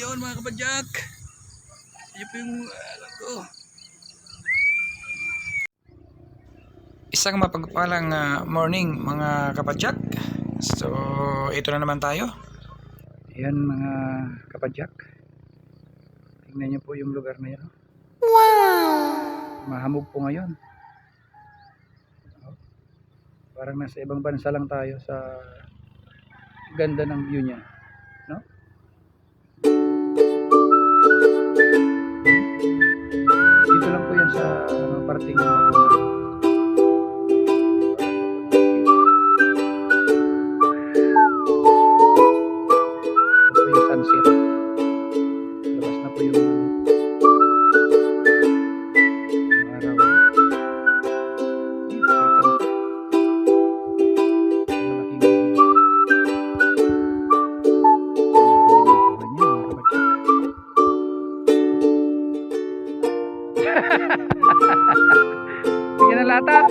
Yun mga kapadyak. Yun po yung alam ko. Isang mapagpalang morning mga kapadyak. So ito na naman tayo. Ayan mga kapadyak. Tingnan nyo po yung lugar na yun. Wow! Mahamog po ngayon. Parang nasa ibang bansa lang tayo sa ganda ng view niya. No? Dito lang po yan sa parting Mapunga. Ito po yung sunset. Labas na po yung araw. Bigyan ng lata.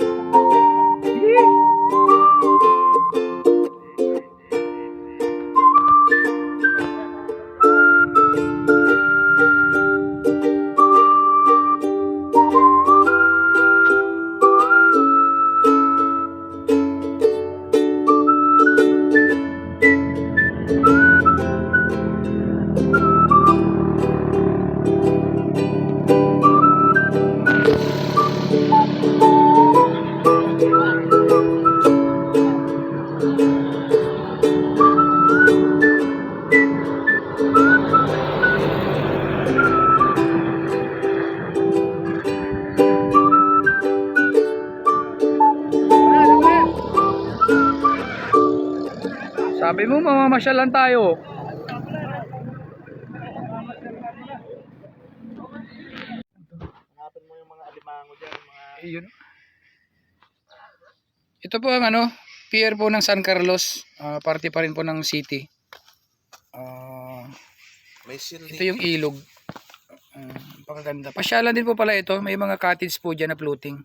Sabi mo mamamasyal lang tayo. Hanapin mo yung mga alimango dyan, mga... Ayun. Ito po ang pier po ng San Carlos. Parte pa rin po ng city. May shield Ito yung ilog. Pakaganda. Pasyalan din po pala ito. May mga cottage po dyan na floating.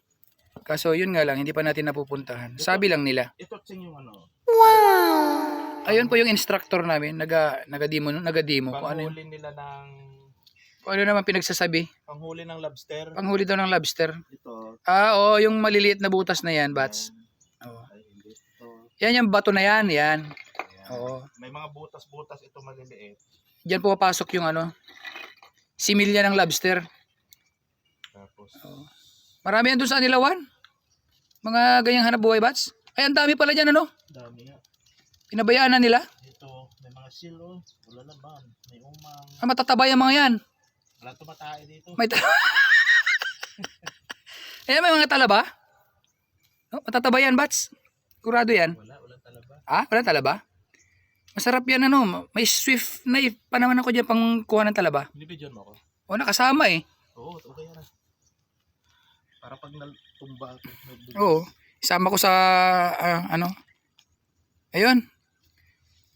Kaso yun nga lang, hindi pa natin napupuntahan. Sabi lang nila. Ito yung ano. Ayun po yung instructor namin, nagademo kung ano Panghuli nila ng... Kung ano naman pinagsasabi. Panghuli ng lobster. Panghuli daw ng lobster. Ito. Oo, yung maliliit na butas na yan, bats. Oo. Ay, hindi. Ito. Yan yung bato na yan, yan. Ayan. Oo. May mga butas-butas ito maliliit. Diyan po papasok yung similya ng lobster. Tapos... Oo. Marami yan doon sa Anilawan. Mga ganyang hanap buhay, bats. Ay, ang dami pala dyan, Dami yan. Pinabayaan na nila. Ito, may mga silo. Wala laban. May umang. Matataba yung mga yan. Wala tumatay dito. May Ayan, may mga talaba. Matataba yan, bats. Kurado yan. Wala talaba. Wala talaba? Masarap yan, May swift na pa naman ako dyan pang kuha ng talaba. Binibidyon mo ako? Nakasama eh. Oo, okay yan. Para pag natumba ako. Oo. Isama ko sa, Ayun.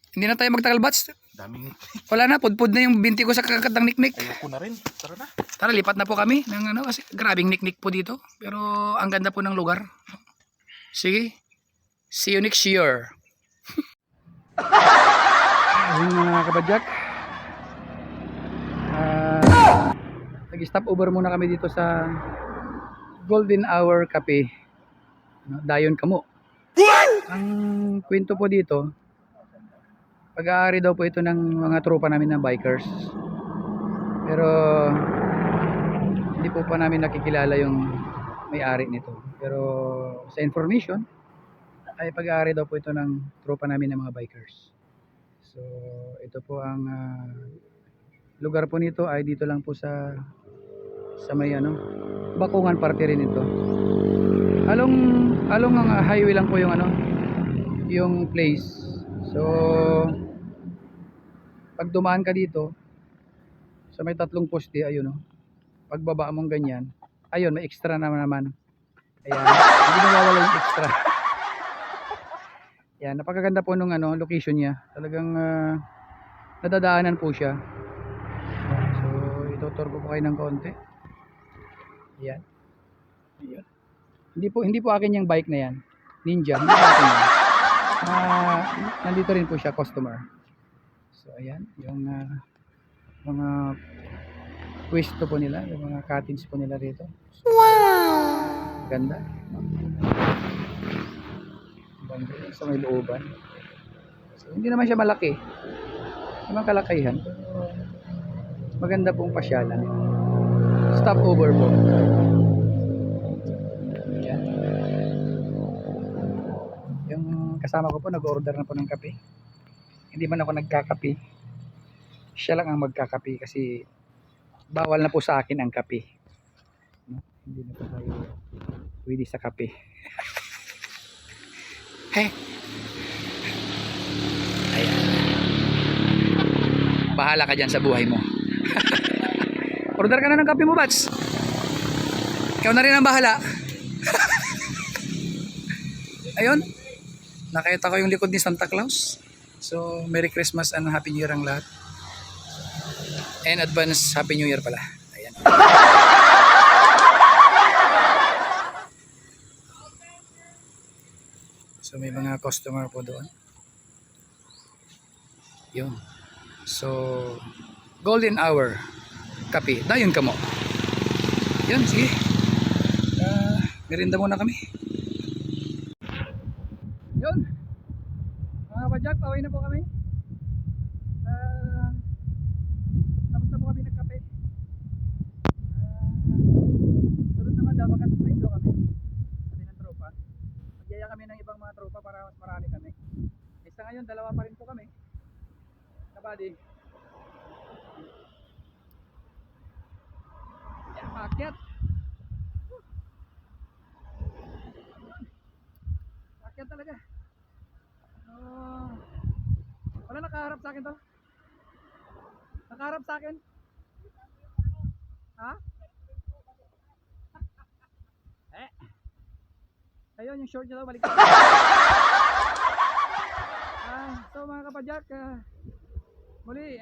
Hindi na tayo magtagal, bats. Daming... Wala na, pudpud na yung binti ko sa kakatang niknik. Ayoko na rin. Tara na. Tara, lipat na po kami ng kasi grabing niknik po dito. Pero ang ganda po ng lugar. Sige. See you next year. Ayun mga kabadyak. Nag-stop over muna kami dito sa Golden Hour Cafe. Dayon kamo. Ang kwento po dito, pag-aari daw po ito ng mga tropa namin na bikers. Pero hindi po pa namin nakikilala yung may-ari nito. Pero sa information, ay pag-aari daw po ito ng tropa namin ng mga bikers. So ito po ang lugar po nito ay dito lang po sa may Bakungan parte rin ito. Along ang highway lang po yung place. So pag dumaan ka dito sa may tatlong poste, ayun pagbaba mong ganyan, ayun may extra naman. Ayan, hindi nawawala yung extra. Yan, napakaganda po nung location niya. Talagang nadadaanan po siya. So itutur ko po kayo ng konti. Yan. Ayan. Hindi po akin yung bike na yan. Ninja, hindi akin yan. Nandito rin po siya, customer. So ayan, yung mga pwesto po nila, yung mga cottage po nila rito. Ganda. Ganda sa may looban. So, hindi naman siya malaki. Hindi naman kalakihan. Pero maganda pong pasyalan. Stopover po. Yan. Yung kasama ko po nag-order na po ng kape. Hindi man ako nagkakape. Siya lang ang magkakape kasi bawal na po sa akin ang kape. No? Hindi na po tayo pwede sa kape. Hey. Ayan. Bahala ka dyan sa buhay mo. Order ka na ng kape mo, Bats. Ikaw na rin ang bahala. Ayun. Nakita ko yung likod ni Santa Claus. So, Merry Christmas and Happy New Year ang lahat. And advance Happy New Year pala. Ayan. So, may mga customer po doon. Yun. So, golden hour. Kape. Dayon ka mo. Yun, sige. Merinda muna kami. Yun. Mga kapadyak, pauwi na po kami. Tapos na po kami nagkape. Sunod naman Damagan Spring do kami. Sabi ng tropa. Magyaya kami ng ibang mga tropa para mas marami kami. Isa ngayon, dalawa pa rin po kami. Kabady. Yan, paakyat. Paakyat talaga. Wala nakaharap sa akin to. Nakaharap sa akin. Ha? Eh. Ayun yung short niya daw balik. So mga kapadyak, muli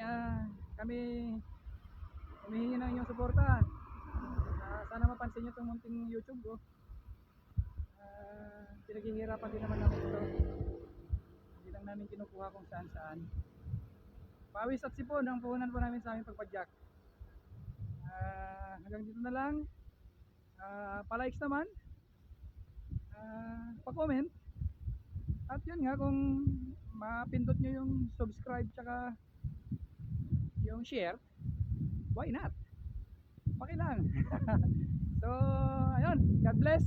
kami humihingi ng inyong suporta. Sana mapansin nyo itong munting YouTube ko. Pinaghihirapan din naman namin ito. Hindi lang namin kinukuha kung saan saan. Pawis at sipon ang puhunan po namin sa aming pagpadyak. Hanggang dito na lang. Pa-likes naman. Pa-comment. At yun nga, kung mapindot nyo yung subscribe tsaka yung share, why not? Paki lang. So, ayun. God bless.